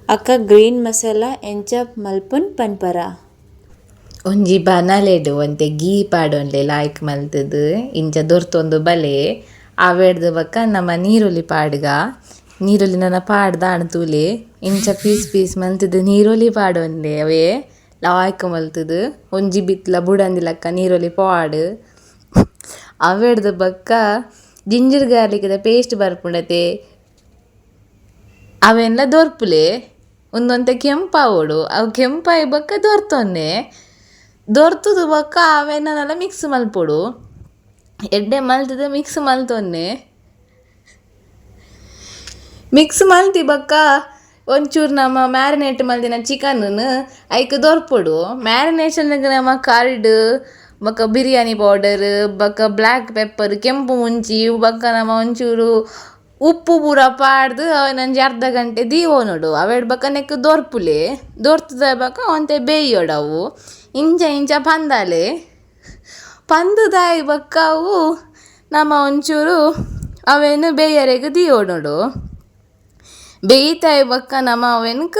ಅಕ್ಕ ಗ್ರೀನ್ ಮಸಾಲ ಎಂಚ ಮಲ್ಪುನ್ ಪನ್ಪರ ಒಂಜಿ ಬನಲೆಡ್ ಒಂತೆ ಗೀ ಪಾಡೊಂಡ್ಲೆ ಲಾಯ್ಕ್ ಮಲ್ತುದು ಇಂಚ ದೊರ್ತೊಂದು ಬಲೆ ಆವೇಡ್ದು ಬಕ್ಕ ನಮ್ಮ ನೀರುಳ್ಳಿ ಪಾಡ್ಗ ನೀರುಳ್ಳಿ ನನ್ನ ಪಾಡ್ದ ಅಣ್ತೂಲೆ ಇಂಚ ಪೀಸ್ ಪೀಸ್ ಮಲ್ತುದು ನೀರುಳ್ಳಿ ಪಾಡೊಂಡ್ಲೆ ಅವೇ ಲಾಯ್ಕ್ ಮಲ್ತುದು ಒಂಜಿ ಬಿತ್ಲ ಬುಡಂದಿಲಕ್ಕ ನೀರುಳ್ಳಿ ಪಾಡ್ ಅವೇಡ್ದು ಬಕ್ಕ ಜಿಂಜರ್ ಗಾರ್ಲಿಕ್ದ ಪೇಸ್ಟ್ ಬರ್ಪುಂಡತೆ ಅವೆಲ್ಲ ದೊರ್ಪುಲೆ ಒಂದೊಂತೆ ಕೆಂಪಾವೋಡು ಅವು ಕೆಂಪಾಯಿ ಬಕ್ಕ ದೊರ್ತೊನ್ನೆ ದೊರ್ತುದು ಬಕ್ಕ ಅವೆನ್ನನೆಲ್ಲ ಮಿಕ್ಸ್ ಮಲ್ಪೊಡು ಎಡ್ಡೆ ಮಲ್ತದ ಮಿಕ್ಸ್ ಮಲ್ತೊನ್ನೆ ಮಿಕ್ಸ್ ಮಲ್ತಿ ಬಕ್ಕ ಒಂಚೂರು ನಮ್ಮ ಮ್ಯಾರಿನೇಟ್ ಮಲ್ತಿನ ಚಿಕನ್ ಐಕ್ ದೊರ್ಪೊಡು ಮ್ಯಾರಿನೇಷನ್ಗೆ ನಮ್ಮ ಕರ್ಡ್ ಬಕ್ಕ ಬಿರಿಯಾನಿ ಪೌಡರ್ ಬಕ್ಕ ಬ್ಲ್ಯಾಕ್ ಪೆಪ್ಪರ್ ಕೆಂಪು ಮುಂಚಿ ಬಕ್ಕ ನಮ್ಮ ಒಂಚೂರು ಉಪ್ಪು ಪೂರ ಪಾಡ್ದು ಅವನಂಜಿ ಅರ್ಧ ಗಂಟೆ ದೀವೋನೋಡು ಅವೆಡ್ ಬಕ್ಕ ನೆಕ್ ದೊರ್ಪುಲೆ ದೊರ್ತದ ಬಕ್ಕ ಒಂತೆ ಬೇಯೋಡು ಅವು ಇಂಚ ಇಂಚ ಪಂದಾಲೆ ಪಂದುದಾಯಿ ಬಕ್ಕ ಅವು ನಮ್ಮ ಒಂಚೂರು ಅವೇನು ಬೇಯರೆಗೆ ದೀವೋನೋಡು ಬೇಯ್ತಾಯಿ ಬಕ್ಕ ನಮ್ಮ ಅವೆನ್ಕ್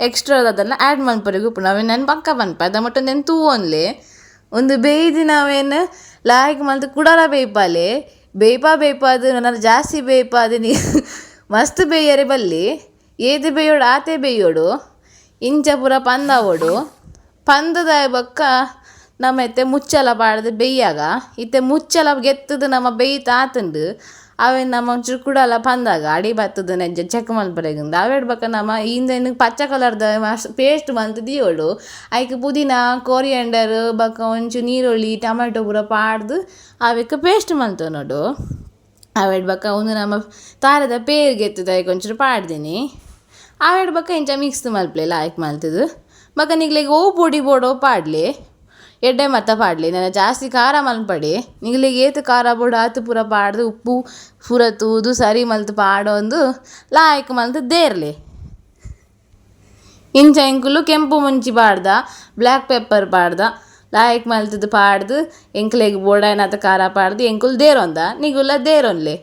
ಎಕ್ಸ್ಟ್ರಾ ಅದೆಲ್ಲ ಆ್ಯಡ್ ಮಲ್ಪರೆಗೆ ಉಪ್ಪು ಅವೇನು ನನ್ನ ಪಕ್ಕ ಪನ್ಪ ಅದ ಮಟ್ಟ ನೆನ್ ತೂವೊನ್ಲೆ ಒಂದು ಬೇಯ್ದು ನಾವೇನು ಲಾಯ್ಕ್ ಮಲ್ತು ಕುಡಲ ಬೇಯ್ಪಾಲೆ ಬೇಯ್ಪ ಅದು ನನ್ನ ಜಾಸ್ತಿ ಬೇಯ್ಪ ಅದು ನೀ ಮಸ್ತ್ ಬೇಯರೆ ಬಲ್ಲಿ ಏದು ಬೇಯೋಡು ಆತೆ ಬೇಯೋಡು ಇಂಚ ಪೂರ ಪಂದಾವೋಡು ಪಂದದಾಯ ಬಕ್ಕ ನಮ್ಮ ಇತ್ತೆ ಮುಚ್ಚಲ ಪಾಡ್ದು ಬೇಯ್ಯಾಗ ಇತ್ತೆ ಮುಚ್ಚಲ ಗೆತ್ತದು ನಮ್ಮ ಬೇಯ್ತ ಆತಂಡು ಅವೇನು ನಮ್ಮ ಒಂಚೂರು ಕುಡಲ ಪಂದಾಗ ಅಡಿ ಬತ್ತದ ನೆಜ್ಜ ಚೆಕ್ ಮಲ್ಪರೆಗಿಂದ ಅವೇಡ್ ಬಕ್ಕ ನಮ್ಮ ಹಿಂದೆ ಪಚ್ಚ ಕಲರ್ದ ಪೇಸ್ಟ್ ಮಲ್ತು ದಿಯೋಡು ಐಕ್ ಪುದೀನ ಕೊರಿಯಂಡರ್ ಬಕ್ಕ ಒಂಚೂರು ನೀರುಳ್ಳಿ ಟೊಮೆಟೊ ಪೂರ ಪಾಡ್ದು ಅವಕ್ಕೆ ಪೇಸ್ಟ್ ಮಲ್ತು ನೋಡು ಅವೇಡ್ ಬಕ್ಕ ಒಂದು ನಮ್ಮ ತಾರದ ಪೇರ್ಗೆ ಎತ್ತದ ಐಕ್ ಒಂಚೂರು ಪಾಡ್ದೀನಿ ಅವೇಡ್ ಬಕ್ಕ ಇಂಚ ಮಿಕ್ಸ್ ಮಲ್ಪಲೆ ಲಾಯ್ಕ್ ಮಲ್ತದು ಬಕ್ಕ ನಿಗ್ಲಿಗೆ ಓ ಪೊಡಿ ಬೋಡೋ ಪಾಡ್ಲಿ ಎಡ್ಡೆ ಮತ್ತ ಪಾಡ್ಲಿ ನನ್ನ ಜಾಸ್ತಿ ಖಾರ ಮಲ್ಪಡೆ ನಿಗ್ಲಿಗೆ ಏತು ಖಾರ ಬೋಡು ಆತು ಪೂರ ಪಾಡ್ದು ಉಪ್ಪು ಪೂರ ತೂದು ಸರಿ ಮಲ್ತು ಪಾಡೊಂದು ಲಾಯ್ಕ್ ಮಲ್ತು ದೇರ್ಲೆ ಇಂಚ ಎಂಕುಲು ಕೆಂಪು ಮುಂಚಿ ಪಾಡ್ದ ಬ್ಲ್ಯಾಕ್ ಪೆಪ್ಪರ್ ಪಾಡ್ದ ಲಾಯ್ಕ್ ಮಲ್ತದು ಪಾಡ್ದು ಎಂಕ್ಲೆಗ್ ಬೋಡಾಯ್ನತ ಖಾರ ಪಾಡ್ದು ಎಂಕುಲು ದೇರೊಂದ ನಿಗುಲ ದೇರೊನ್ಲೆ.